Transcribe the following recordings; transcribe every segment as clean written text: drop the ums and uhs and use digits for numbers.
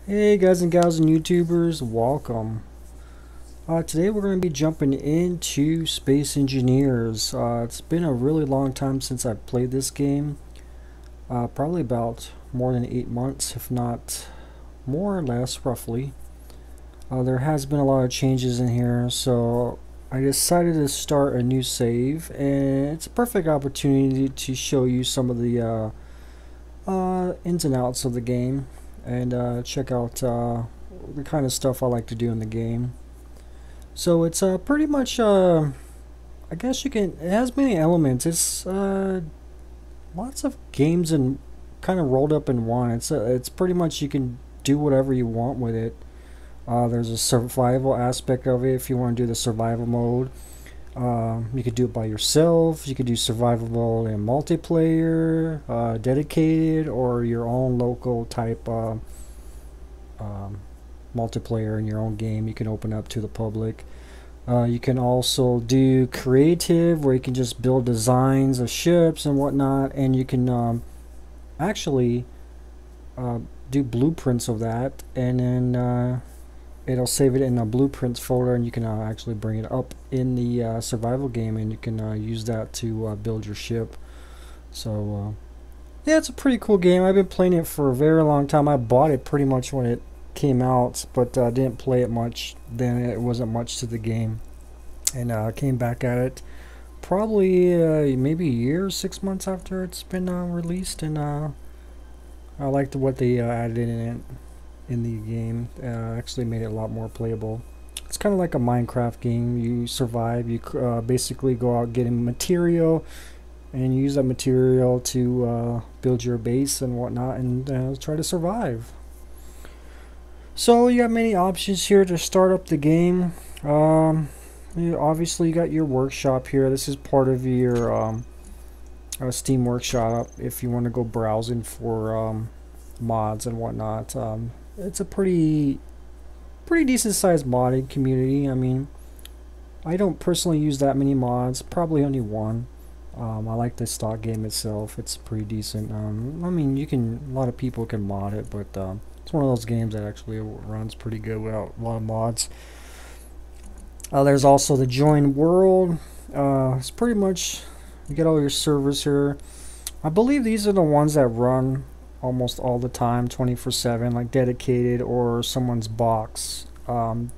Hey guys and gals and YouTubers, welcome. Today we're going to be jumping into Space Engineers. It's been a really long time since I've played this game. Probably about more than 8 months, if not more or less, roughly. There has been a lot of changes in here, so I decided to start a new save, and it's a perfect opportunity to show you some of the ins and outs of the game, and check out the kind of stuff I like to do in the game. So it's pretty much I guess you can. It has many elements. It's lots of games and kind of rolled up in one. It's pretty much you can do whatever you want with it. There's a survival aspect of it if you want to do the survival mode. You could do it by yourself. You could do survival in multiplayer, dedicated, or your own local type multiplayer in your own game. You can open up to the public. You can also do creative, where you can just build designs of ships and whatnot, and you can actually do blueprints of that, and then it'll save it in a blueprints folder, and you can actually bring it up in the survival game, and you can use that to build your ship. So yeah, it's a pretty cool game. I've been playing it for a very long time. I bought it pretty much when it came out, but didn't play it much then. It wasn't much to the game, and came back at it probably maybe a year, 6 months after it's been released, and I liked what they added in it in the game. Actually made it a lot more playable. It's kind of like a Minecraft game. You survive. You basically go out getting material, and use that material to build your base and whatnot, and try to survive. So you got many options here to start up the game. Obviously you got your workshop here. This is part of your Steam workshop if you want to go browsing for mods and whatnot. It's a pretty decent sized modding community. I mean, I don't personally use that many mods, probably only one. I like the stock game itself. It's pretty decent. I mean, a lot of people can mod it, but it's one of those games that actually runs pretty good without a lot of mods. There's also the join world. It's pretty much, you get all your servers here. I believe these are the ones that run almost all the time, 24/7, like dedicated or someone's box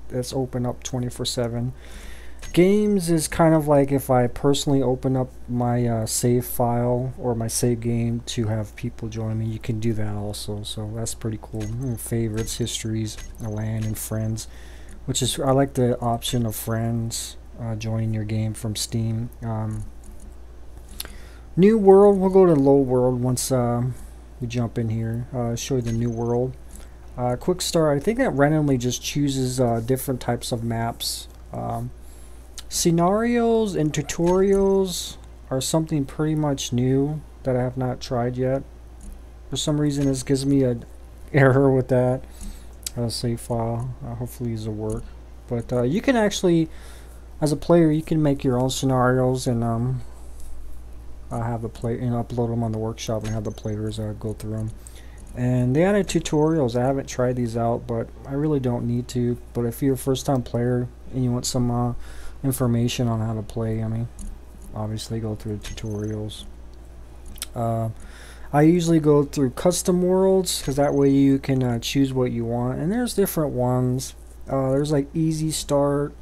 that's open up 24/7. Games is kind of like if I personally open up my save file or my save game to have people join me. You can do that also, so that's pretty cool. Favorites, histories, LAN, and friends, which is, I like the option of friends joining your game from Steam. New world, we'll go to low world once we jump in here. Show you the new world. Quick start, I think that randomly just chooses different types of maps. Scenarios and tutorials are something pretty much new that I have not tried yet. For some reason this gives me an error with that save file. Hopefully these will work. But you can actually, as a player, you can make your own scenarios, and have the play and upload them on the workshop and have the players go through them. And they added tutorials. I haven't tried these out, but I really don't need to. But if you're a first-time player and you want some information on how to play, I mean, obviously go through the tutorials. I usually go through custom worlds, because that way you can choose what you want, and there's different ones. There's like easy start,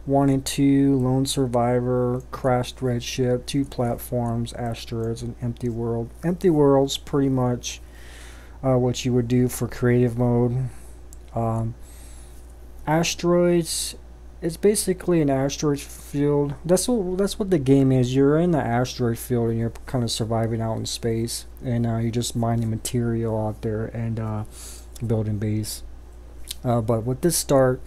1 and 2, lone survivor, crashed red ship, 2 platforms, asteroids, and empty world. Empty world's pretty much what you would do for creative mode. Asteroids, it's basically an asteroid field. That's what the game is. You're in the asteroid field, and you're kind of surviving out in space, and you're just mining material out there and building base. But with this start,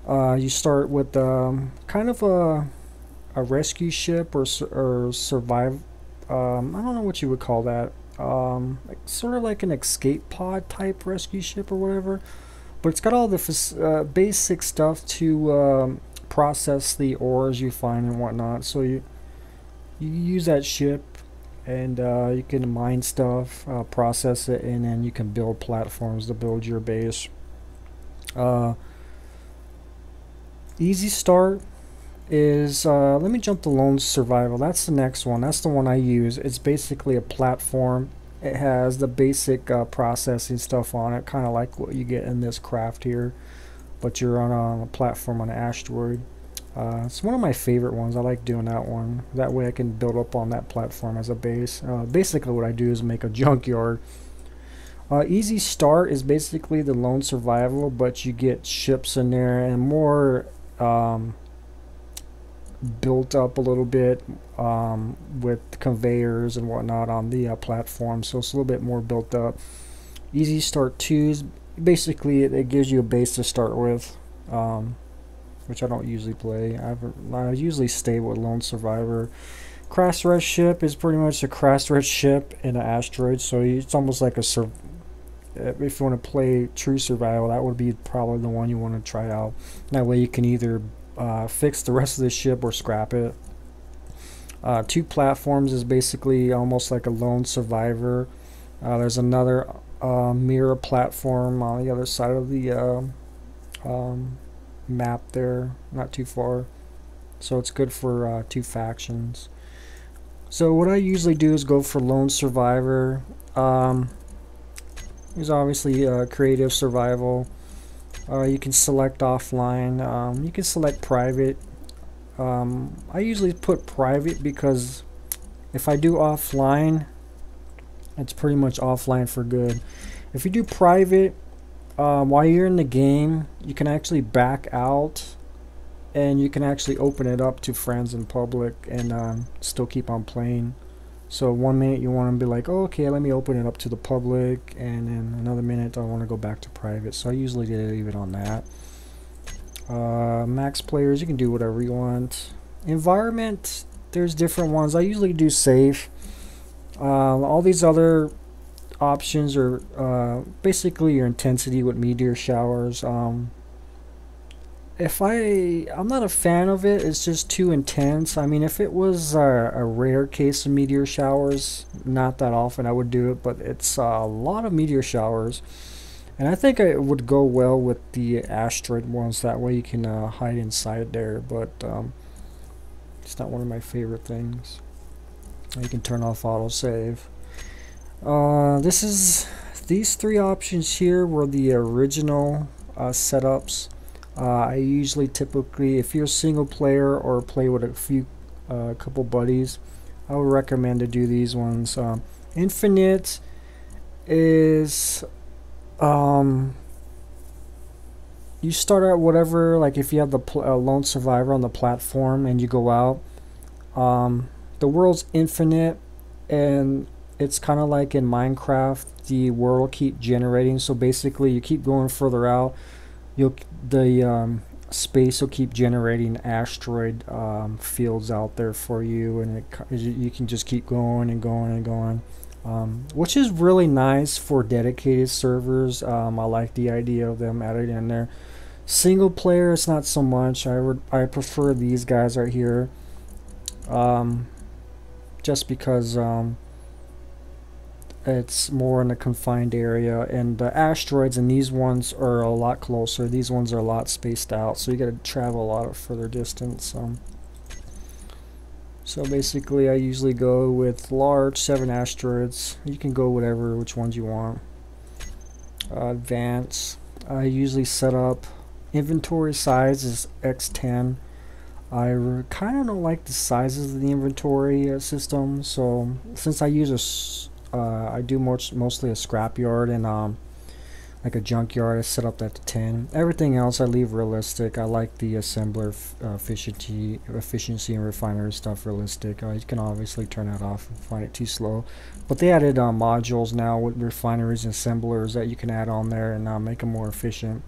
you start with kind of a rescue ship or survive. I don't know what you would call that. Like, sort of like an escape pod type rescue ship or whatever. But it's got all the basic stuff to process the ores you find and whatnot. So you use that ship, and you can mine stuff, process it, and then you can build platforms to build your base. Uh, easy start is, let me jump to lone survival. That's the next one. That's the one I use. It's basically a platform. It has the basic processing stuff on it, kind of like what you get in this craft here, but you're on a platform on an asteroid. It's one of my favorite ones. I like doing that one. That way I can build up on that platform as a base. Basically what I do is make a junkyard. Easy start is basically the lone survival, but you get ships in there and more built up a little bit with conveyors and whatnot on the platform, so it's a little bit more built up. Easy start 2 is basically it gives you a base to start with, which I don't usually play. I usually stay with lone survivor. Crash rest ship is pretty much a crash rest ship in an asteroid, so it's almost like a if you want to play true survival, that would be probably the one you want to try out. That way you can either fix the rest of the ship or scrap it. 2 platforms is basically almost like a lone survivor. There's another mirror platform on the other side of the map there, not too far. So it's good for 2 factions. So what I usually do is go for lone survivor. There's obviously creative survival. You can select offline. You can select private. I usually put private because if I do offline, it's pretty much offline for good. If you do private, while you're in the game, you can actually back out and you can actually open it up to friends in public and still keep on playing. So 1 minute you want to be like, oh, okay, let me open it up to the public, and then another minute I want to go back to private. So I usually leave it on that. Max players, you can do whatever you want. Environment, there's different ones. I usually do safe. All these other options are basically your intensity with meteor showers. I'm not a fan of it. It's just too intense. I mean, if it was a rare case of meteor showers, not that often I would do it, but it's a lot of meteor showers, and I think it would go well with the asteroid ones. That way you can hide inside there, but it's not one of my favorite things. You can turn off autosave. These 3 options here were the original setups. I usually typically, if you're a single player or play with a couple buddies, I would recommend to do these ones. Infinite is you start out whatever, like if you have the lone survivor on the platform and you go out, the world's infinite, and it's kind of like in Minecraft, the world will keep generating. So basically you keep going further out, the space will keep generating asteroid fields out there for you, and you can just keep going and going and going, which is really nice for dedicated servers. I like the idea of them added in there. Single player, it's not so much. I prefer these guys right here, just because it's more in a confined area, and the asteroids and these ones are a lot closer. These ones are a lot spaced out, so you got to travel a lot of further distance. So basically I usually go with large 7 asteroids. You can go which ones you want. Advance, I usually set up inventory size is X10. I kind of don't like the sizes of the inventory system, so since I use I do mostly a scrapyard and like a junkyard, I set up that to 10. Everything else I leave realistic. I like the assembler efficiency and refinery stuff realistic. You can obviously turn that off if you find it too slow. But they added modules now with refineries and assemblers that you can add on there and make them more efficient.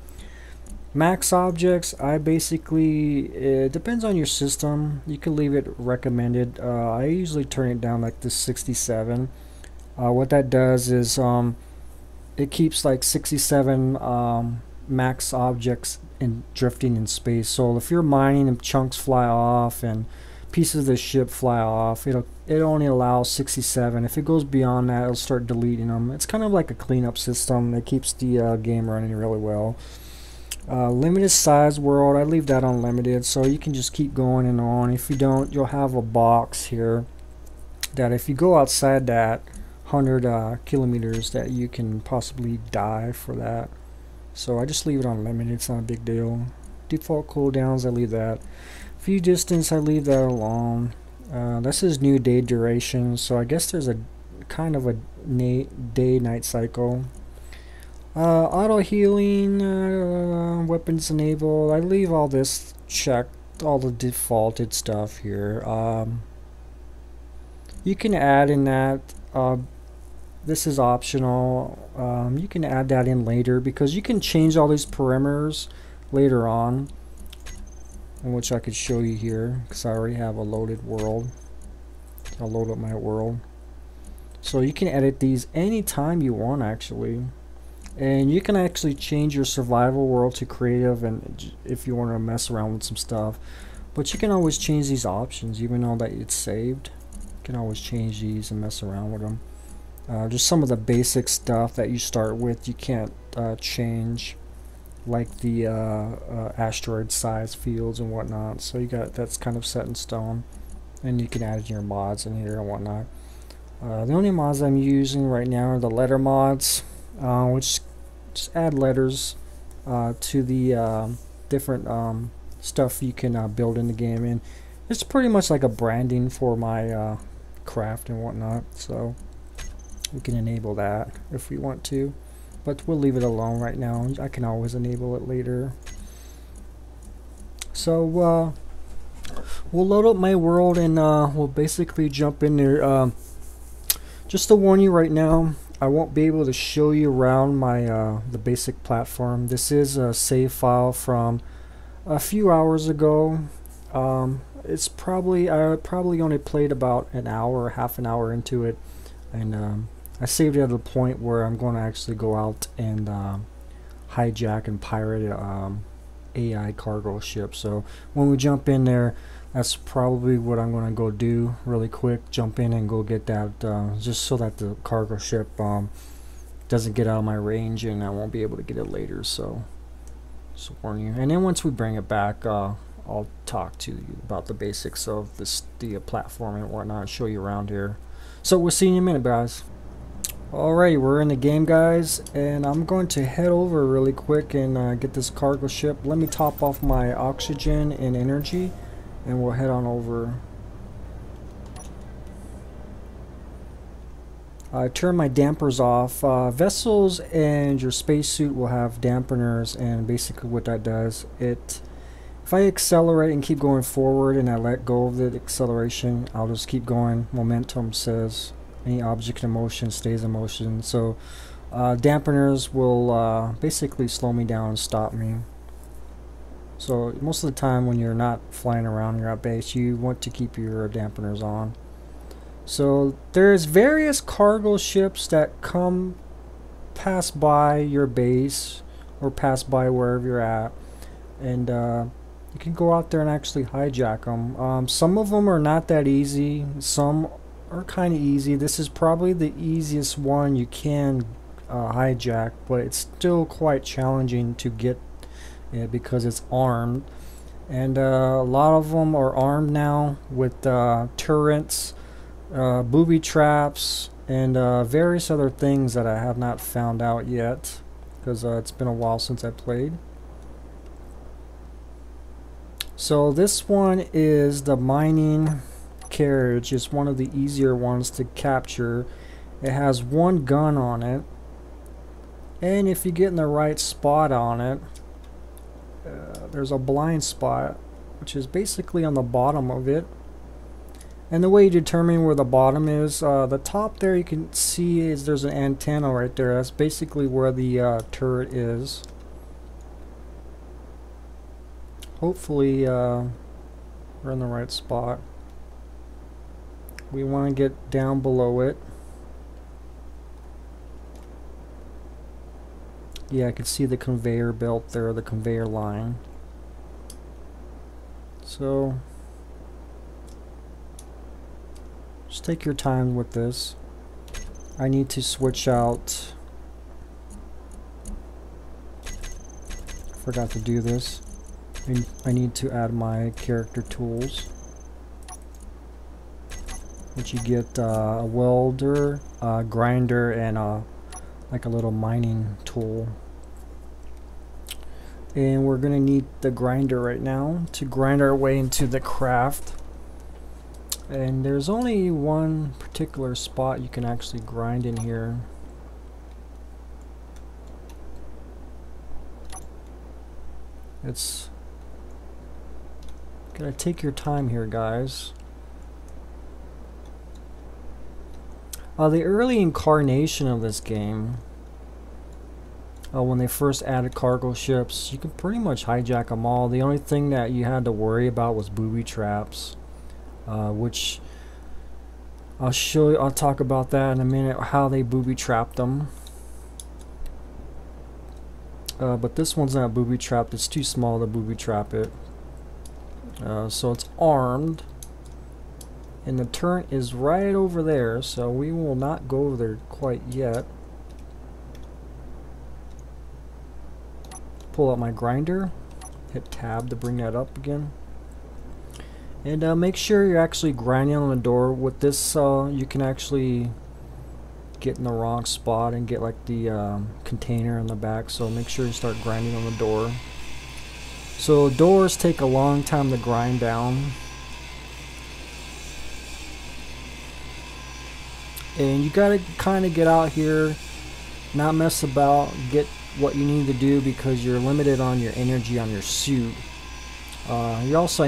Max objects, I basically, it depends on your system. You can leave it recommended. I usually turn it down like this 67. What that does is it keeps like 67 max objects drifting in space. So if you're mining and chunks fly off and pieces of the ship fly off, it only allows 67. If it goes beyond that, it'll start deleting them. It's kind of like a cleanup system. It keeps the game running really well. Limited size world, I leave that unlimited, so you can just keep going and on. If you don't, you'll have a box here that if you go outside that 100 kilometers that you can possibly die for that. So I just leave it unlimited, it's not a big deal. Default cooldowns, I leave that. View distance, I leave that alone. This is new day duration, so I guess there's a kind of a day-night cycle. Auto healing, weapons enabled. I leave all this checked, all the defaulted stuff here. You can add in that. This is optional. You can add that in later because you can change all these parameters later on, which I could show you here because I already have a loaded world. I'll load up my world. So you can edit these anytime you want actually. And you can actually change your survival world to creative and if you want to mess around with some stuff. But you can always change these options even though that it's saved. You can always change these and mess around with them. Just some of the basic stuff that you start with you can't change, like the asteroid size fields and whatnot. So you got that's kind of set in stone. And you can add your mods in here and whatnot. The only mods I'm using right now are the letter mods, which just add letters to the different stuff you can build in the game, and it's pretty much like a branding for my craft and whatnot. So we can enable that if we want to, but we'll leave it alone right now. I can always enable it later. So we'll load up my world and we'll basically jump in there. Just to warn you right now, I won't be able to show you around my the basic platform. This is a save file from a few hours ago. It's probably I probably only played about an hour or half an hour into it, and I saved it at a point where I'm going to actually go out and hijack and pirate a AI cargo ship. So when we jump in there, that's probably what I'm going to go do really quick. Jump in and go get that, just so that the cargo ship doesn't get out of my range and I won't be able to get it later. So just warn you. And then once we bring it back, I'll talk to you about the basics of the platform and whatnot, show you around here. So we'll see you in a minute, guys. Alright, we're in the game, guys, and I'm going to head over really quick and get this cargo ship. Let me top off my oxygen and energy, and we'll head on over. I turn my dampers off. Vessels and your spacesuit will have dampeners, and basically what that does, if I accelerate and keep going forward and I let go of the acceleration, I'll just keep going. Momentum says any object in motion stays in motion. So dampeners will basically slow me down and stop me. So most of the time when you're not flying around, you're at base, you want to keep your dampeners on. So there's various cargo ships that pass by your base or pass by wherever you're at, and you can go out there and actually hijack them. Some of them are not that easy, some are kind of easy. This is probably the easiest one you can hijack, but it's still quite challenging to get it because it's armed, and a lot of them are armed now with turrets, booby traps, and various other things that I have not found out yet because it's been a while since I played. So this one is the mining carriage. It's one of the easier ones to capture. It has one gun on it, and if you get in the right spot on it, there's a blind spot which is basically on the bottom of it. And the way you determine where the bottom is, the top there you can see is there's an antenna right there. That's basically where the turret is. Hopefully we're in the right spot. We want to get down below it. Yeah, I can see the conveyor belt there, the conveyor line. So just take your time with this. I need to switch out. If Forgot to do this. I need to add my character tools, which you get a welder, a grinder, and like a little mining tool. And we're gonna need the grinder right now to grind our way into the craft. And there's only one particular spot you can actually grind in here. It's gotta take your time here, guys. The early incarnation of this game, when they first added cargo ships, you could pretty much hijack them all. The only thing that you had to worry about was booby traps, which I'll show you. I'll talk about that in a minute, how they booby trapped them. But this one's not booby trapped. It's too small to booby trap it. So it's armed, and the turret is right over there, so we will not go over there quite yet. Pull out my grinder, hit tab to bring that up again, and make sure you're actually grinding on the door. With this, you can actually get in the wrong spot and get like the container in the back, so make sure you start grinding on the door. So doors take a long time to grind down, and you gotta kind of get out here, not mess about, get what you need to do, because you're limited on your energy on your suit. You're also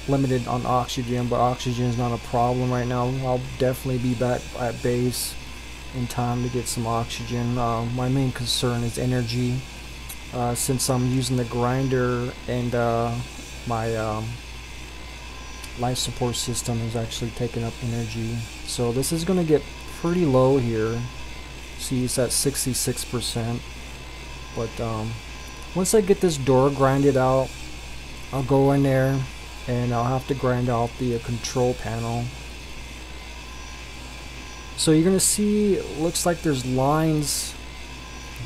limited on oxygen, but oxygen is not a problem right now. I'll definitely be back at base in time to get some oxygen. My main concern is energy, since I'm using the grinder, and my life support system is actually taking up energy. So this is going to get pretty low here. See, it's at 66%. But once I get this door grinded out, I'll go in there and I'll have to grind out the control panel. So you're gonna see, it looks like there's lines,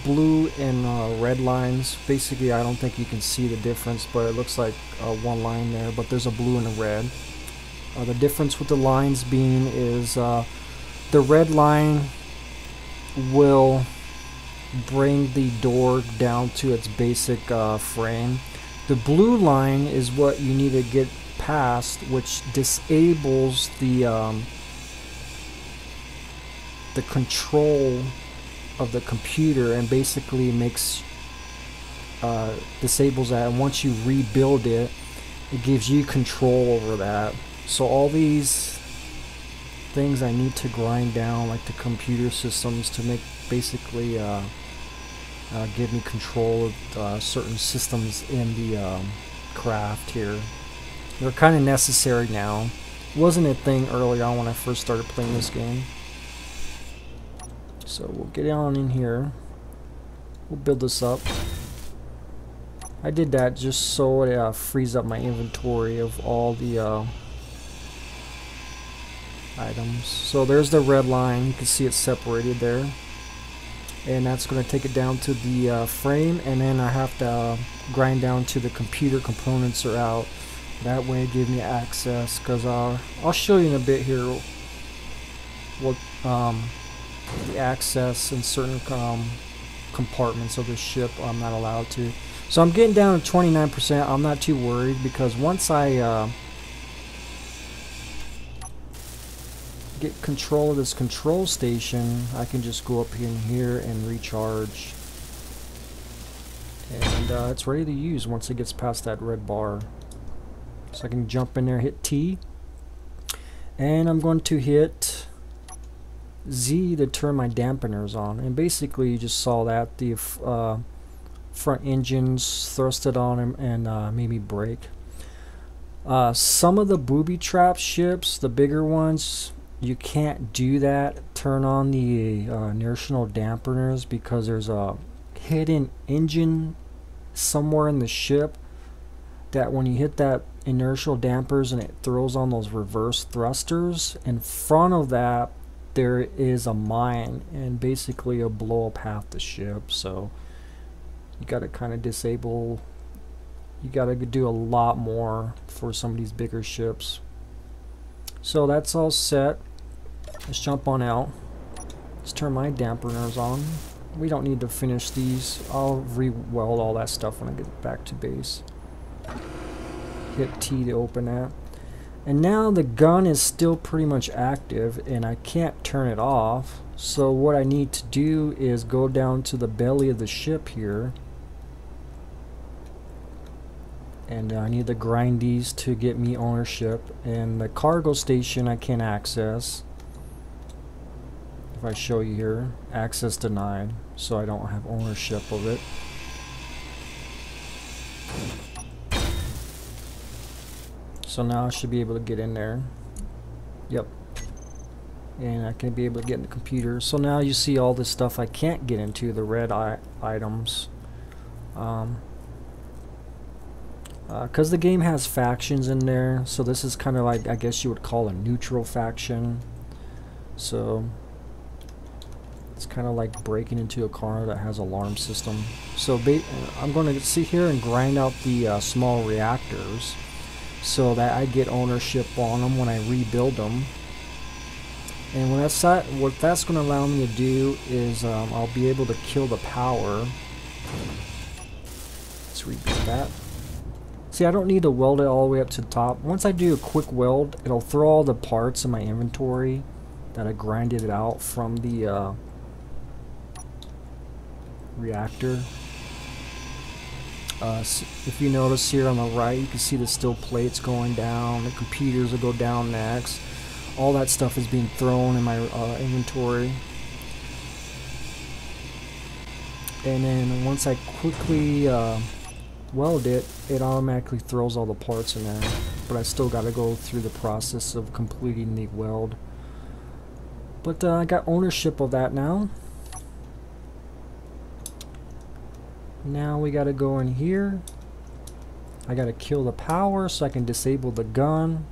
blue and red lines. Basically, I don't think you can see the difference, but it looks like one line there, but there's a blue and a red. The difference with the lines being is the red line will bring the door down to its basic frame. The blue line is what you need to get past, which disables the control of the computer, and basically makes disables that, and once you rebuild it, it gives you control over that. So all these things I need to grind down, like the computer systems, to make basically give me control of certain systems in the craft here. They're kind of necessary now. It wasn't a thing early on when I first started playing this game. So we'll get on in here. We'll build this up. I did that just so it frees up my inventory of all the items. So there's the red line. You can see it separated there. And that's going to take it down to the frame, and then I have to grind down to the computer components are out. That way it gives me access, because I'll show you in a bit here what the access in certain compartments of the ship I'm not allowed to. So I'm getting down to 29%. I'm not too worried, because once I get control of this control station, I can just go up in here and recharge, and it's ready to use once it gets past that red bar. So I can jump in there, hit T, and I'm going to hit Z to turn my dampeners on. And basically you just saw that the front engines thrusted on and maybe brake. Some of the booby trap ships, the bigger ones, you can't do that, turn on the inertial dampeners, because there's a hidden engine somewhere in the ship that when you hit that inertial dampers and it throws on those reverse thrusters, in front of that there is a mine, and basically it'll blow up half the ship. So You got to kind of disable. You got to do a lot more for some of these bigger ships. So that's all set. Let's jump on out. Let's turn my dampeners on. We don't need to finish these. I'll re-weld all that stuff when I get back to base. Hit T to open that. And now the gun is still pretty much active and I can't turn it off. So what I need to do is go down to the belly of the ship here. And I need to grind these to get me ownership. And the cargo station I can't access. If I show you here, access denied, so I don't have ownership of it. So now I should be able to get in there. Yep. And I can be able to get in the computer. So now you see all this stuff I can't get into, the red items. Because the game has factions in there, so this is kind of like, I guess you would call a neutral faction. So it's kind of like breaking into a car that has an alarm system. So I'm going to sit here and grind out the small reactors so that I get ownership on them when I rebuild them. And when that's what that's going to allow me to do is I'll be able to kill the power. Let's rebuild that. See, I don't need to weld it all the way up to the top. Once I do a quick weld, it'll throw all the parts in my inventory that I grinded it out from the reactor. If you notice here on the right, you can see the steel plates going down, the computers will go down next. All that stuff is being thrown in my inventory. And then once I quickly weld it, it automatically throws all the parts in there. But I still got to go through the process of completing the weld. But I got ownership of that now. Now we got to go in here. I got to kill the power so I can disable the gun.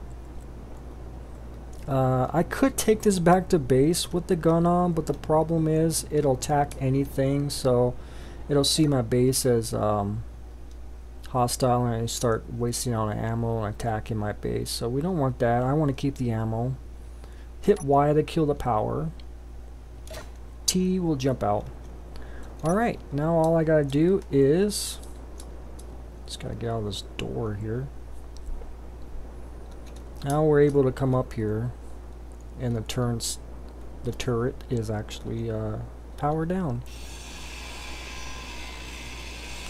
I could take this back to base with the gun on, but the problem is it'll attack anything, so it'll see my base as hostile and I start wasting all the ammo and attacking my base. So we don't want that. I want to keep the ammo. Hit Y to kill the power. T will jump out. Alright, now all I gotta do is just gotta get out of this door here. Now we're able to come up here and the turret is actually powered down.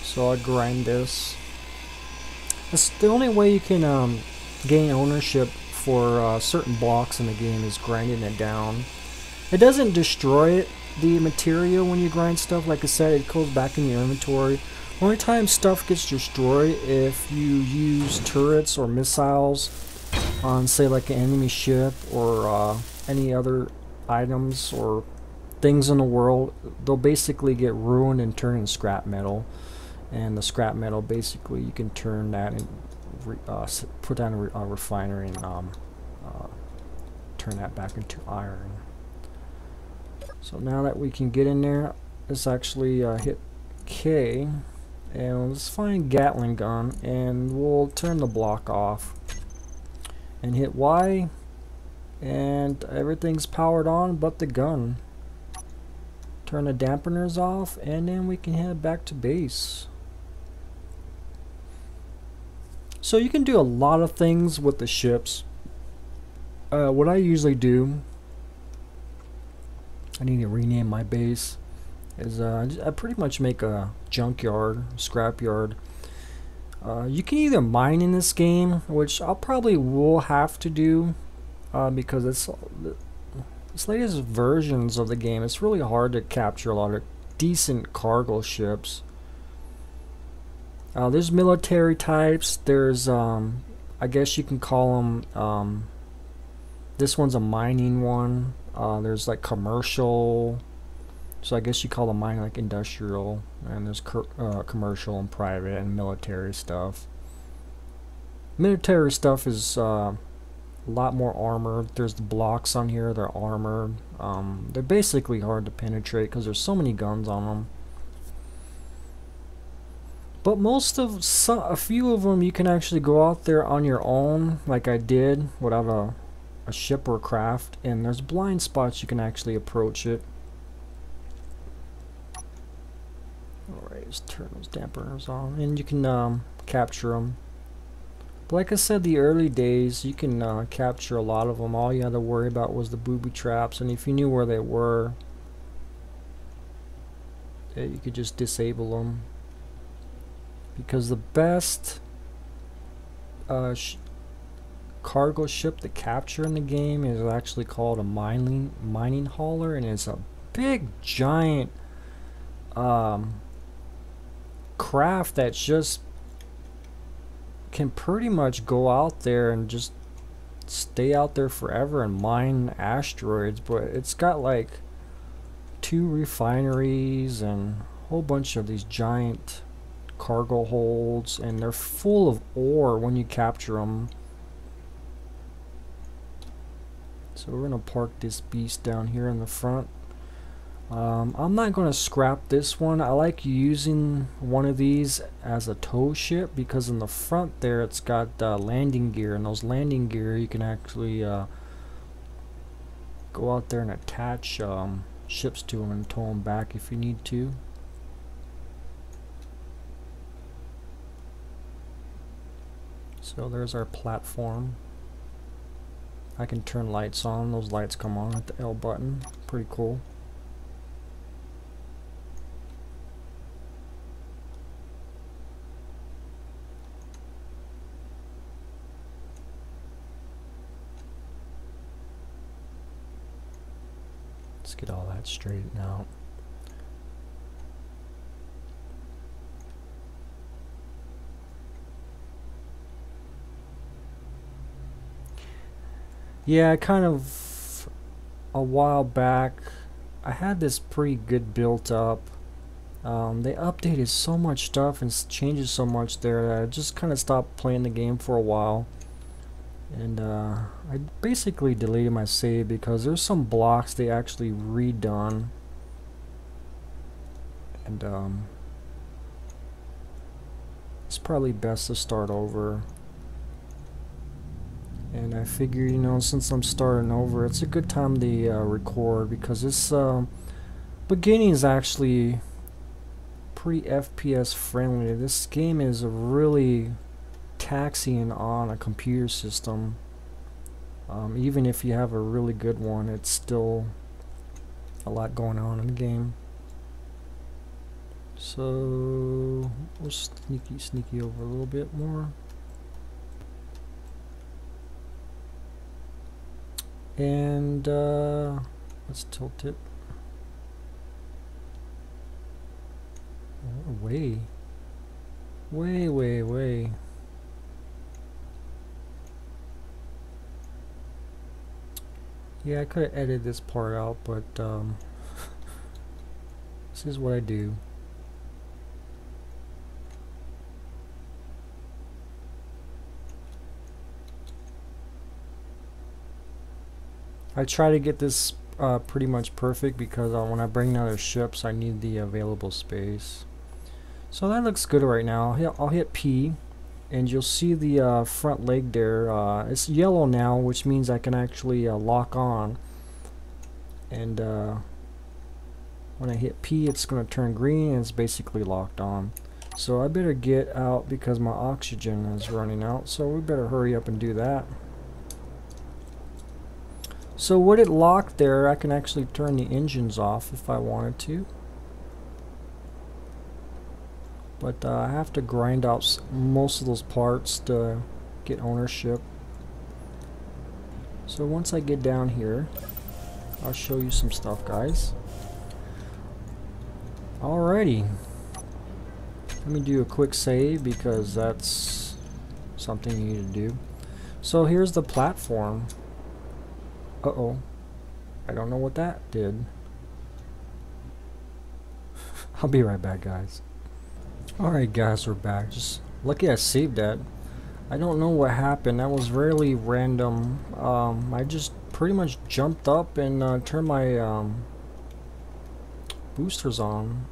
So I grind this. That's the only way you can gain ownership for certain blocks in the game is grinding it down. It doesn't destroy the material when you grind stuff. Like I said, it goes back in your inventory. Only time stuff gets destroyed if you use turrets or missiles on, say, like an enemy ship or any other items or things in the world. They'll basically get ruined and turn into scrap metal. And the scrap metal, basically, you can turn that and put that in a refinery and turn that back into iron. So now that we can get in there, let's actually hit K and let's find Gatling gun and we'll turn the block off and hit Y and everything's powered on but the gun. Turn the dampeners off and then we can head back to base. So you can do a lot of things with the ships. What I usually do, I need to rename my base, is I pretty much make a junkyard, scrapyard. You can either mine in this game, which I'll probably will have to do because it's latest versions of the game. It's really hard to capture a lot of decent cargo ships. There's military types. There's I guess you can call them. This one's a mining one. There's like commercial, so I guess you call the mine like industrial, and there's commercial and private and military stuff. Military stuff is a lot more armored. There's the blocks on here, they're armored. They're basically hard to penetrate because there's so many guns on them. But a few of them you can actually go out there on your own, like I did, without a ship or craft, and there's blind spots you can actually approach it. Alright, let's turn those dampeners on, and you can capture them. But like I said, the early days, you can capture a lot of them. All you had to worry about was the booby traps, and if you knew where they were, you could just disable them. Because the best cargo ship to capture in the game is actually called a mining hauler, and it's a big giant craft that just can pretty much go out there and just stay out there forever and mine asteroids. But it's got like 2 refineries and a whole bunch of these giant cargo holds, and they're full of ore when you capture them. So we're gonna park this beast down here in the front. I'm not gonna scrap this one. I like using one of these as a tow ship because in the front there it's got landing gear, and those landing gear you can actually go out there and attach ships to them and tow them back if you need to. So there's our platform. I can turn lights on. Those lights come on at the L button. Pretty cool. Let's get all that straightened out. Yeah, kind of a while back I had this pretty good built up. They updated so much stuff and changes so much there that I just kind of stopped playing the game for a while. And I basically deleted my save because there's some blocks they actually redone. And it's probably best to start over. And I figure, you know, since I'm starting over, it's a good time to record, because this beginning is actually pretty FPS friendly. This game is really taxing on a computer system. Even if you have a really good one, it's still a lot going on in the game. So we'll sneaky over a little bit more. And let's tilt it. Oh, way. Yeah, I could have edited this part out, but this is what I do. I try to get this pretty much perfect because when I bring other ships I need the available space. So that looks good right now. I'll hit P and you'll see the front leg there. It's yellow now, which means I can actually lock on. And when I hit P it's going to turn green and it's basically locked on. So I better get out because my oxygen is running out, so we better hurry up and do that. So with it locked there, I can actually turn the engines off if I wanted to. But I have to grind out most of those parts to get ownership. So once I get down here, I'll show you some stuff, guys. Alrighty. Let me do a quick save because that's something you need to do. So here's the platform. Uh-oh. I don't know what that did. I'll be right back, guys. Alright guys, we're back. Just lucky I saved that. I don't know what happened. That was really random. I just pretty much jumped up and turned my boosters on.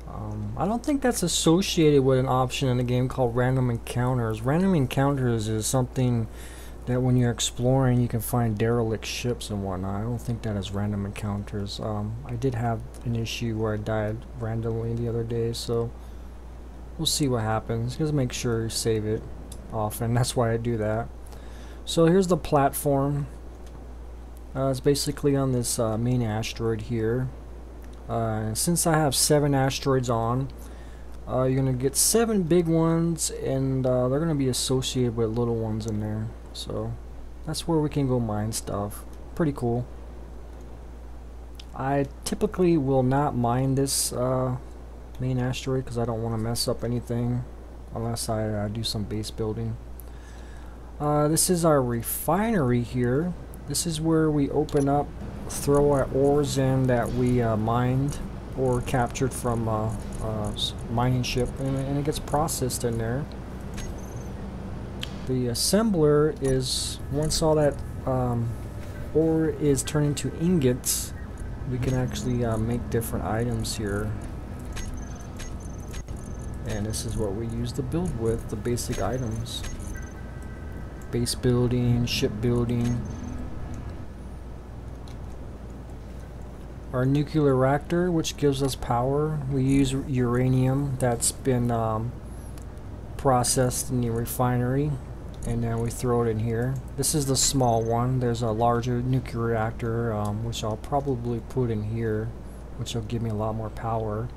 I don't think that's associated with an option in the game called random encounters. Random encounters is something that when you're exploring you can find derelict ships and whatnot. I don't think that is random encounters. I did have an issue where I died randomly the other day, so we'll see what happens. Just make sure you save it often. That's why I do that. So here's the platform. It's basically on this main asteroid here. Since I have 7 asteroids on, you're gonna get 7 big ones, and they're gonna be associated with little ones in there. So that's where we can go mine stuff. Pretty cool. I typically will not mine this main asteroid because I don't want to mess up anything unless I do some base building. This is our refinery here. This is where we open up, throw our ores in that we mined or captured from mining ship, and it gets processed in there. The assembler is, once all that ore is turned into ingots, we can actually make different items here. And this is what we use to build with, the basic items. Base building, ship building. Our nuclear reactor, which gives us power. We use uranium that's been processed in the refinery, and then we throw it in here. This is the small one. There's a larger nuclear reactor, which I'll probably put in here, which will give me a lot more power.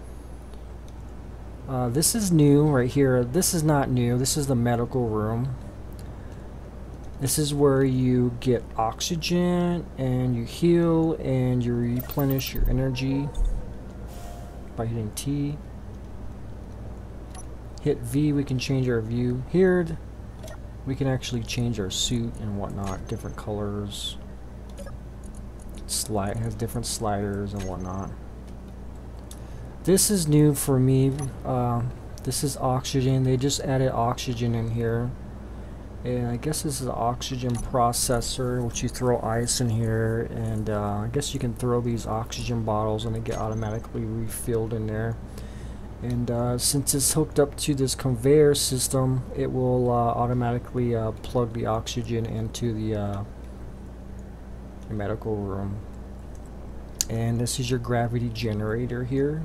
This is new right here. This is not new. This is the medical room. This is where you get oxygen and you heal and you replenish your energy by hitting T. Hit V, we can change our view. Here we can actually change our suit and whatnot, different colors. It has different sliders and whatnot. This is new for me. This is oxygen. They just added oxygen in here. And I guess this is an oxygen processor, which you throw ice in here, and I guess you can throw these oxygen bottles and they get automatically refilled in there. And since it's hooked up to this conveyor system, it will automatically plug the oxygen into the medical room. And this is your gravity generator here.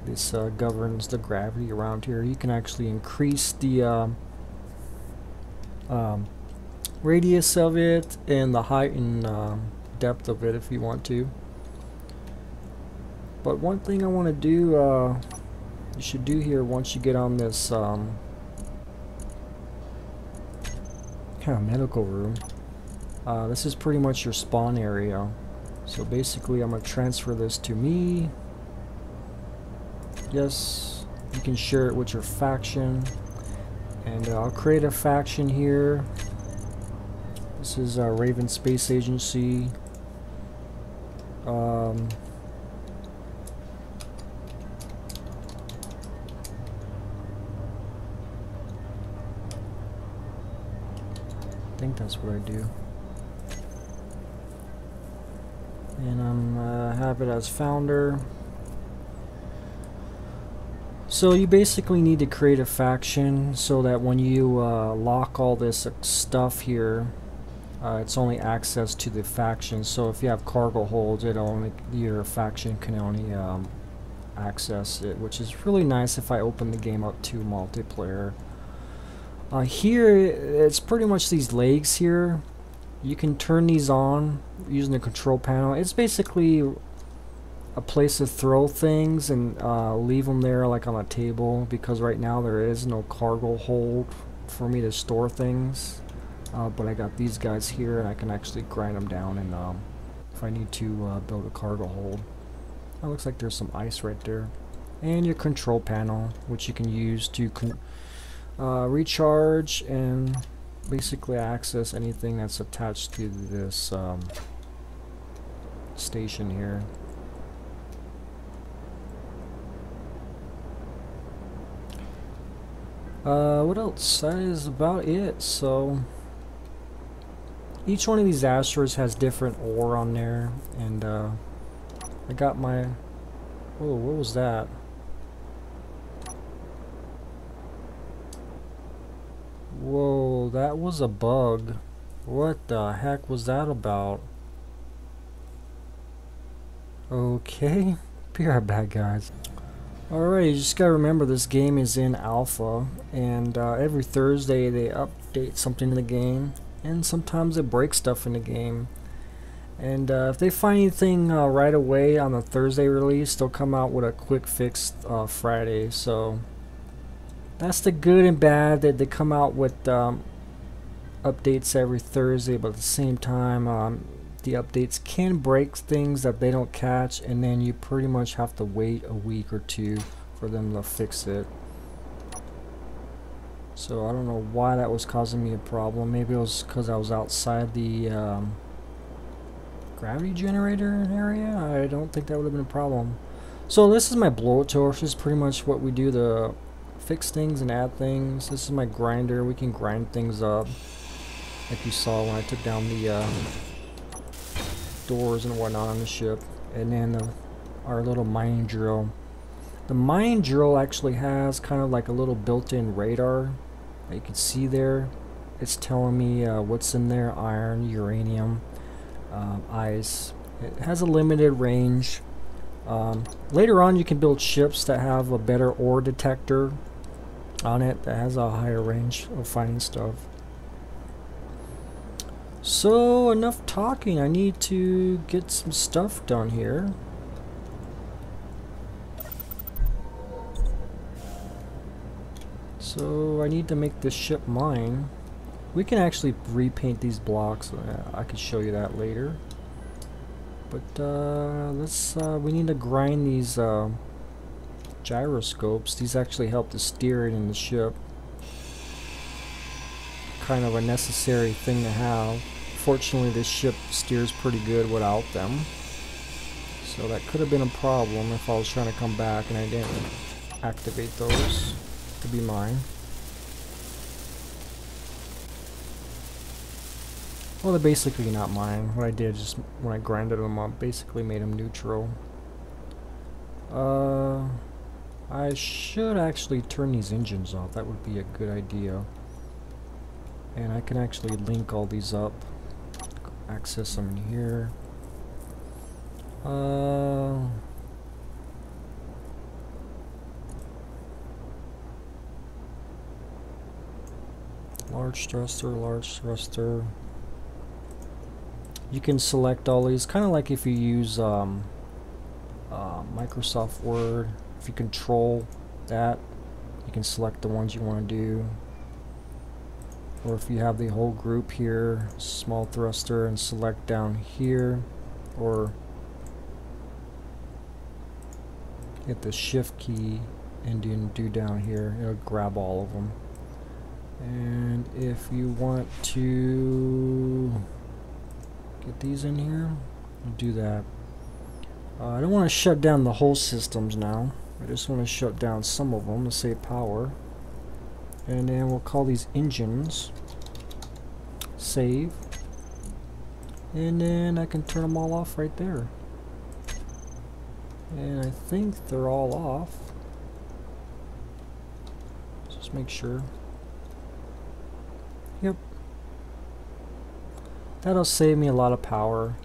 This governs the gravity around here. You can actually increase the radius of it and the height and depth of it if you want to. But one thing I want to do, you should do here once you get on this medical room. This is pretty much your spawn area. So basically I'm going to transfer this to me. Yes, you can share it with your faction. And I'll create a faction here. This is Raven Space Agency. I think that's what I do. And I'm have it as founder. So you basically need to create a faction so that when you lock all this stuff here, it's only access to the faction. So if you have cargo holds, your faction can only access it, which is really nice if I open the game up to multiplayer. Here, it's pretty much these legs here. You can turn these on using the control panel. It's basically a place to throw things and leave them there like on a table, because right now there is no cargo hold for me to store things. But I got these guys here and I can actually grind them down and if I need to build a cargo hold. It looks like there's some ice right there. And your control panel, which you can use to recharge and basically access anything that's attached to this station here. What else? That is about it. So each one of these asteroids has different ore on there, and I got my... Oh, what was that? that was a bug. What the heck was that about? Okay, be right back, guys. Alright, you just gotta remember this game is in alpha, and every Thursday they update something in the game, and sometimes they break stuff in the game. And if they find anything right away on the Thursday release, they'll come out with a quick fix Friday. So that's the good and bad, that they come out with updates every Thursday, but at the same time the updates can break things that they don't catch, and then you pretty much have to wait a week or two for them to fix it. So I don't know why that was causing me a problem. Maybe it was because I was outside the gravity generator area. I don't think that would have been a problem. So this is my blow torch. This is pretty much what we do to fix things and add things. This is my grinder. We can grind things up, like you saw when I took down the doors and whatnot on the ship. And then our little mining drill. The mining drill actually has kind of like a little built-in radar that you can see there. It's telling me what's in there: iron, uranium, ice. It has a limited range. Later on you can build ships that have a better ore detector on it that has a higher range of finding stuff. So enough talking, I need to get some stuff done here. So I need to make this ship mine. We can actually repaint these blocks. I could show you that later. But we need to grind these gyroscopes. These actually help to steer it in the ship. Kind of a necessary thing to have. Fortunately, this ship steers pretty good without them. So that could have been a problem if I was trying to come back and I didn't activate those to be mine. Well, they're basically not mine. What I did, just when I grinded them up, basically made them neutral. I should actually turn these engines off. That would be a good idea. And I can actually link all these up. Access them in here. Large thruster, large thruster. You can select all these, kind of like if you use Microsoft Word. If you control that, you can select the ones you want to do. Or if you have the whole group here, small thruster, and select down here, or hit the shift key and do down here, it'll grab all of them. And if you want to get these in here, do that. I don't want to shut down the whole systems now. I just want to shut down some of them to save power. And then we'll call these engines. Save. And then I can turn them all off right there. And I think they're all off. Just make sure. Yep. That'll save me a lot of power.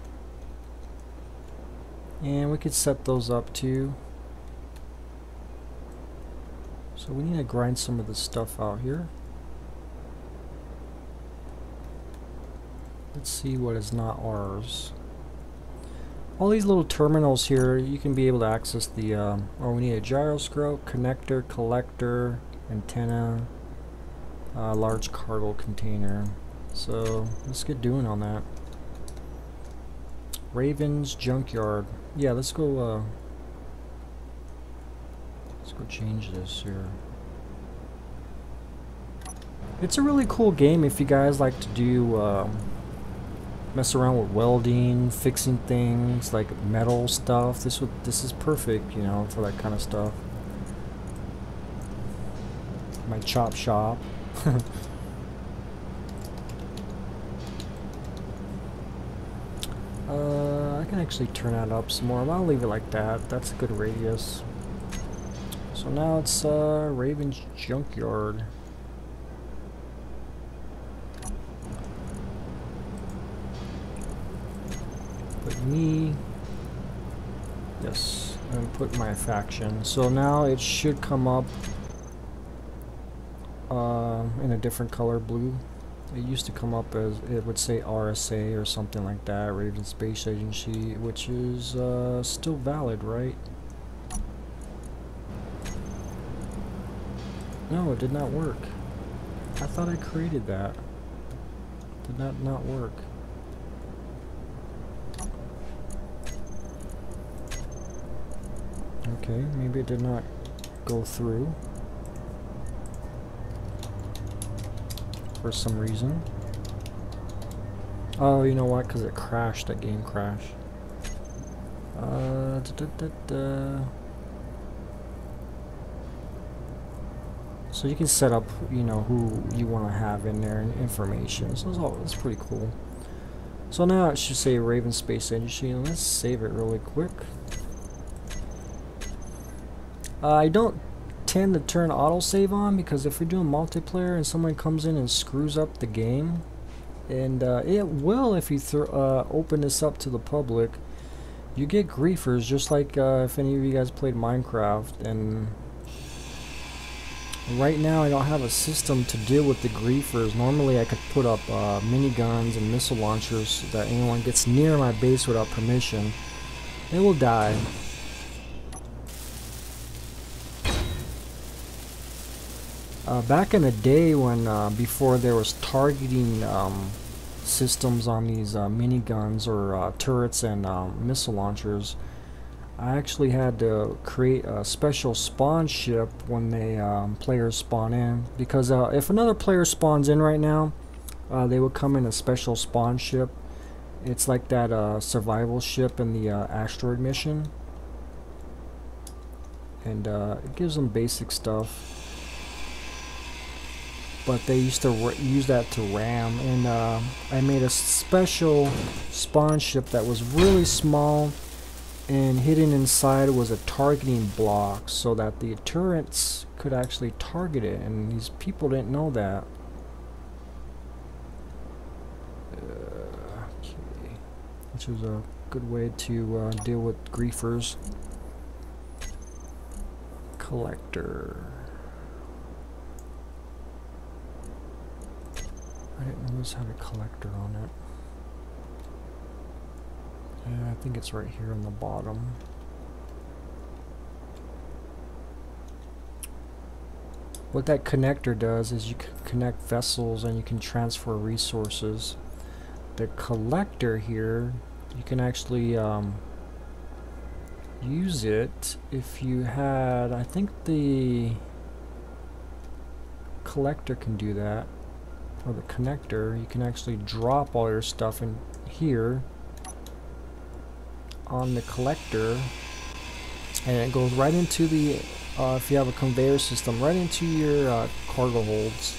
And we could set those up too. So we need to grind some of this stuff out here. Let's see what is not ours. All these little terminals here, you can be able to access the, we need a gyroscope, connector, collector, antenna, large cargo container. So let's get doing on that. Raven's junkyard. Yeah, let's go change this here. It's a really cool game if you guys like to do mess around with welding, fixing things like metal stuff. This is perfect, you know, for that kind of stuff. My chop shop. I can actually turn that up some more, but I'll leave it like that. That's a good radius. So now it's Raven's junkyard. me. Yes, and put my faction. So now it should come up in a different color, blue. It used to come up as, it would say RSA or something like that, Raven Space Agency, which is still valid, right? No, it did not work. I thought I created that. Did not work. Okay, maybe it did not go through for some reason. Oh, you know what? Because it crashed. That game crashed. So you can set up, you know, who you want to have in there and information. So that's pretty cool. So now it should say Raven Space Agency. Let's save it really quick. I don't tend to turn autosave on because if you're doing multiplayer and someone comes in and screws up the game, and it will if you open this up to the public, you get griefers, just like if any of you guys played Minecraft. And right now I don't have a system to deal with the griefers. Normally I could put up miniguns and missile launchers so that anyone gets near my base without permission, they will die. Back in the day when before there was targeting systems on these miniguns or turrets and missile launchers, I actually had to create a special spawn ship when the players spawn in, because if another player spawns in right now, they would come in a special spawn ship. It's like that survival ship in the asteroid mission, and it gives them basic stuff. But they used to use that to ram, and I made a special spawn ship that was really small, and hidden inside was a targeting block so that the turrets could actually target it, and these people didn't know that. Okay, which was a good way to deal with griefers. Collector. I didn't notice how to collector on it. Yeah, I think it's right here on the bottom. What that connector does is you can connect vessels and you can transfer resources. The collector here, you can actually use it if you had, I think the collector can do that. Or the connector, you can actually drop all your stuff in here on the collector, and it goes right into the if you have a conveyor system, right into your cargo holds.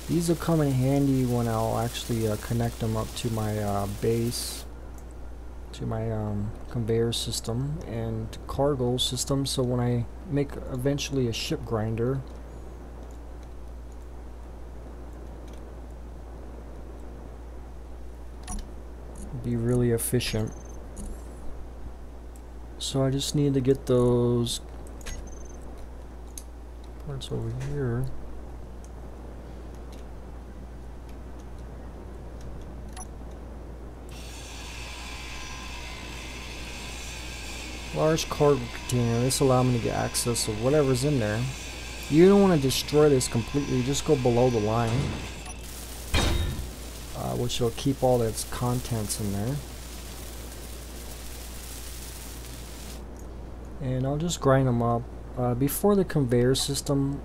These will come in handy when I'll actually connect them up to my base, to my conveyor system and cargo system, so when I make eventually a ship grinder, it'll be really efficient. So I just need to get those parts over here. Large cargo container. This allows me to get access to whatever's in there. You don't want to destroy this completely. Just go below the line, which will keep all its contents in there. And I'll just grind them up. Before the conveyor system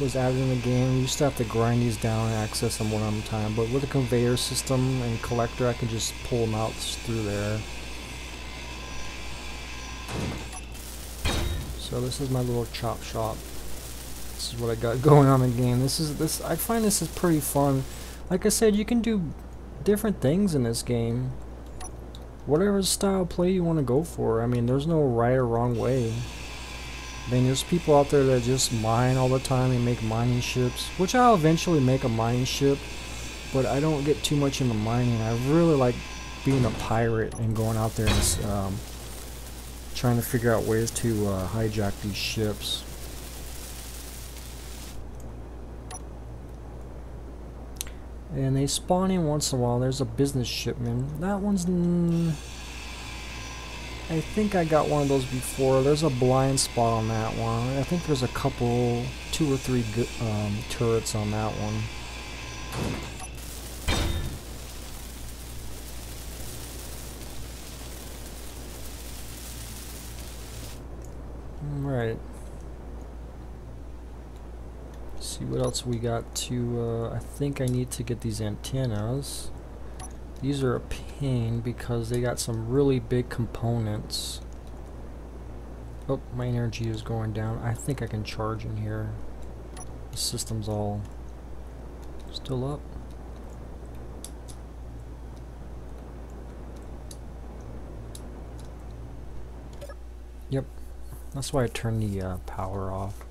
was added in the game, we used to have to grind these down and access them one at a time. But with the conveyor system and collector, I can just pull them out through there. So this is my little chop shop. This is what I got going on in the game. I find this is pretty fun. Like I said, you can do different things in this game. Whatever style play you want to go for. I mean, there's no right or wrong way. I mean, there's people out there that just mine all the time and make mining ships, which I'll eventually make a mining ship. but I don't get too much into mining. I really like being a pirate and going out there and trying to figure out ways to hijack these ships. And they spawn in once in a while. There's a business shipment. That one's... I think I got one of those before. There's a blind spot on that one. I think there's a couple, 2 or 3 turrets on that one. Right. See what else we got to, I think I need to get these antennas. These are a pain because they got some really big components. Oh, my energy is going down. I think I can charge in here. The system's all still up. Yep. That's why I turned the power off.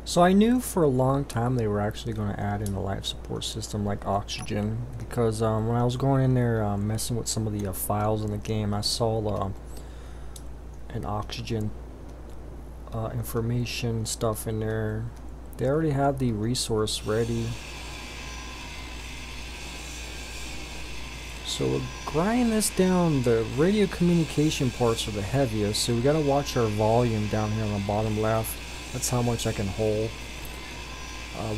So I knew for a long time they were actually going to add in a life support system like oxygen, because when I was going in there messing with some of the files in the game, I saw an oxygen information stuff in there. They already have the resource ready. So we'll grind this down. The radio communication parts are the heaviest, so we got to watch our volume down here on the bottom left. That's how much I can hold.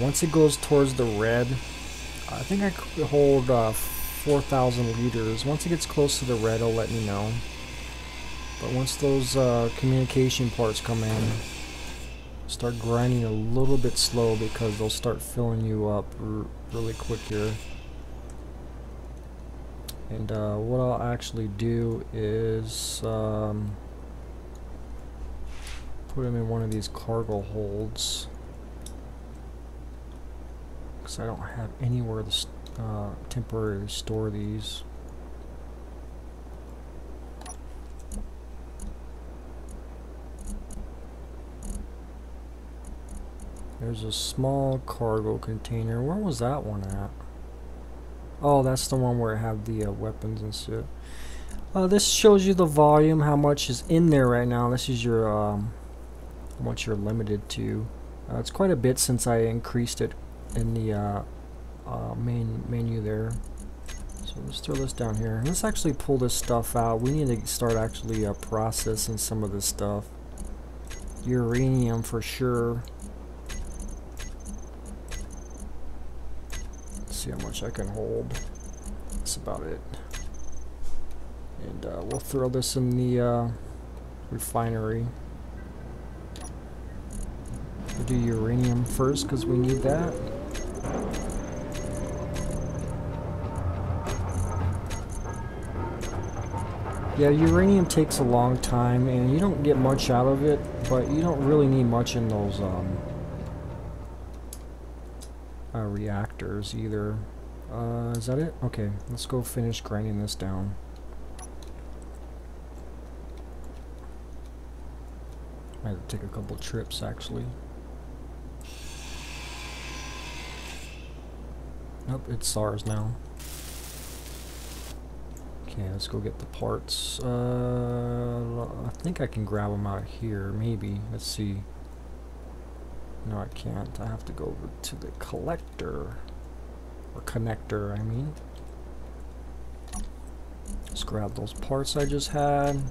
Once it goes towards the red, I think I could hold 4,000 liters. Once it gets close to the red, it'll let me know. But once those communication parts come in, start grinding a little bit slow because they'll start filling you up really quick here. And what I'll actually do is put them in one of these cargo holds, because I don't have anywhere to temporarily store these. There's a small cargo container. Where was that one at? Oh, that's the one where I have the weapons and shit. This shows you the volume, how much is in there right now. This is your how much you're limited to. It's quite a bit since I increased it in the main menu there. So let's throw this down here. Let's actually pull this stuff out. We need to start actually processing some of this stuff. Uranium for sure. Let's see how much I can hold. That's about it. And we'll throw this in the refinery. We'll do uranium first because we need that. Yeah, uranium takes a long time and you don't get much out of it, but you don't really need much in those reactors either. Is that it? Okay, let's go finish grinding this down. I have to take a couple trips actually. Nope, it's SARS now. Okay, let's go get the parts. I think I can grab them out here, maybe. Let's see. No, I can't. I have to go over to the collector. Or connector, I mean. Let's grab those parts I just had.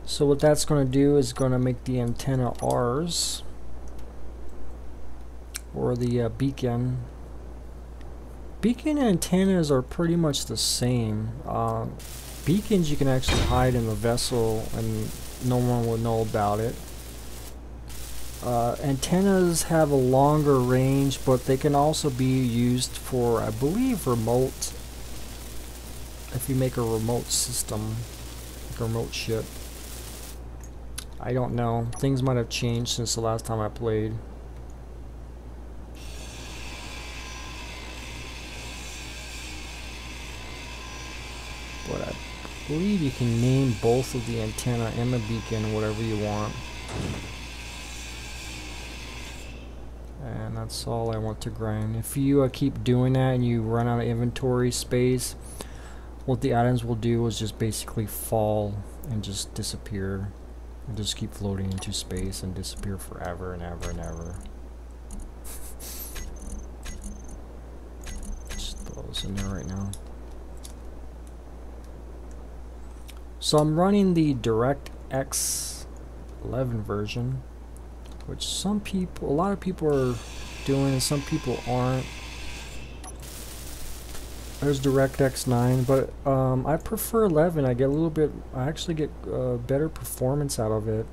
So what that's going to do is going to make the antenna ours. Or the beacon. Beacon antennas are pretty much the same. Beacons you can actually hide in the vessel and no one will know about it. Antennas have a longer range, but they can also be used for, I believe, remote. If you make a remote system, like a remote ship. I don't know. Things might have changed since the last time I played. but I believe you can name both of the antenna and the beacon whatever you want. And that's all I want to grind. If you keep doing that and you run out of inventory space, what the items will do is just basically fall and just disappear and just keep floating into space and disappear forever and ever and ever. Just throw this in there right now. So I'm running the DirectX 11 version, which a lot of people are doing and some people aren't. There's DirectX 9, but I prefer 11. I actually get better performance out of it,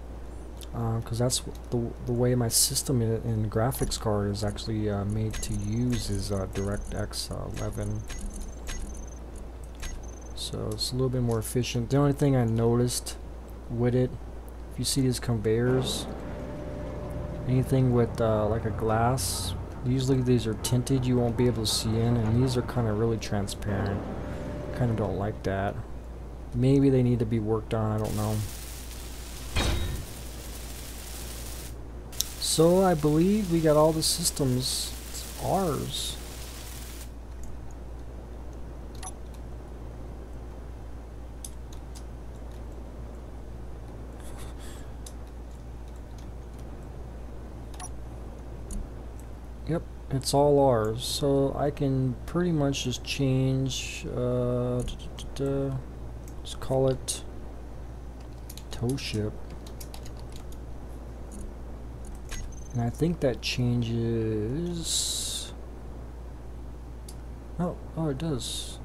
because that's the way my system in the graphics card is actually made to use is DirectX 11. So it's a little bit more efficient. The only thing I noticed with it, if you see these conveyors, anything with like a glass, usually these are tinted, you won't be able to see in, and these are kind of really transparent. Kind of don't like that. Maybe they need to be worked on, I don't know. So I believe we got all the systems. It's ours. Yep, it's all ours. So I can pretty much just change, let's call it tow ship. And I think that changes. Oh, it does.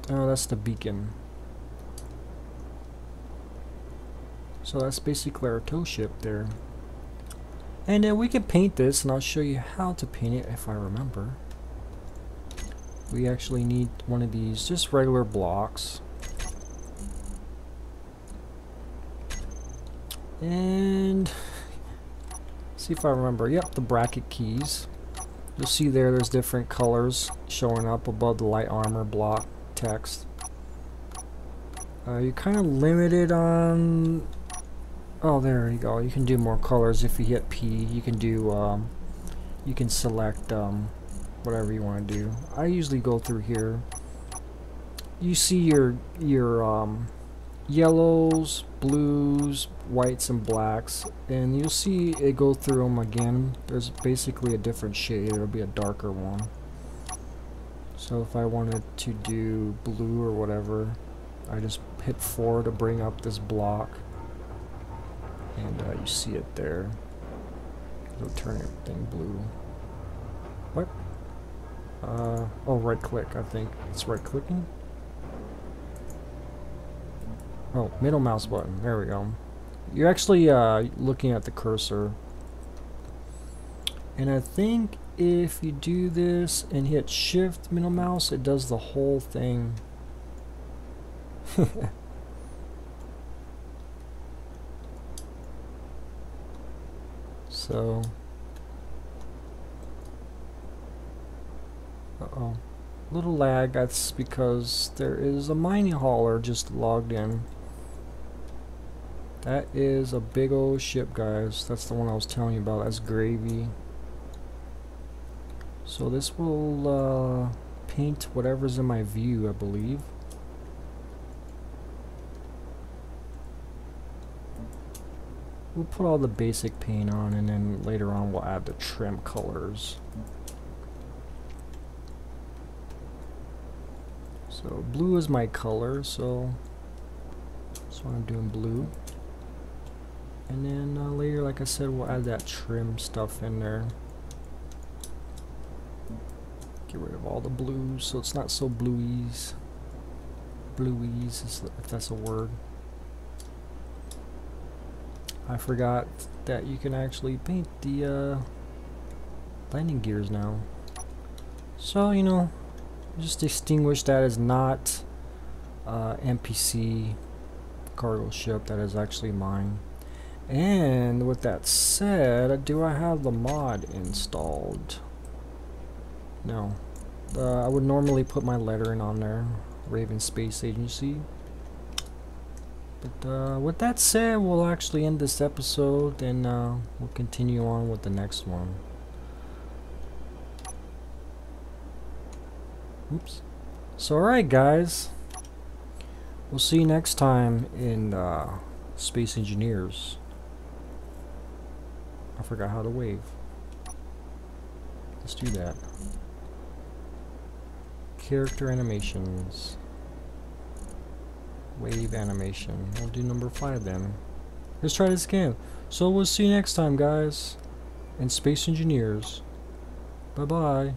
Oh, that's the beacon. So that's basically our tow ship there. And then we can paint this, and I'll show you how to paint it if I remember. We actually need one of these, just regular blocks. And see if I remember. Yep, the bracket keys. You'll see there's different colors showing up above the light armor block text. You're kind of limited on. Oh, there you go. You can do more colors if you hit P. You can do, you can select whatever you want to do. I usually go through here. You see your yellows, blues, whites, and blacks, and you'll see it go through them again. There's basically a different shade. It'll be a darker one. So if I wanted to do blue or whatever, I just hit 4 to bring up this block. And you see it there. It'll turn everything blue. What? Oh, right click, I think. It's right clicking. Oh, middle mouse button. There we go. You're actually looking at the cursor. And I think if you do this and hit shift middle mouse, it does the whole thing. So, little lag. That's because there is a mining hauler just logged in. That is a big old ship, guys. That's the one I was telling you about. That's gravy. So this will paint whatever's in my view, I believe. We'll put all the basic paint on, and then later on we'll add the trim colors. So blue is my color, so that's what I'm doing, blue. And then later, like I said, we'll add that trim stuff in there. Get rid of all the blues so it's not so bluies. Bluies, if that's a word. I forgot that you can actually paint the landing gears now. So, you know, just distinguish that as not NPC cargo ship. That is actually mine. And with that said, do I have the mod installed? No. I would normally put my lettering on there. Raven Space Agency. But with that said, we'll actually end this episode, and we'll continue on with the next one. Oops. So alright guys, we'll see you next time in Space Engineers. I forgot how to wave. Let's do that. Character animations. Wave animation. We'll do number 5 then. Let's try this again. So we'll see you next time guys in Space Engineers. Bye bye.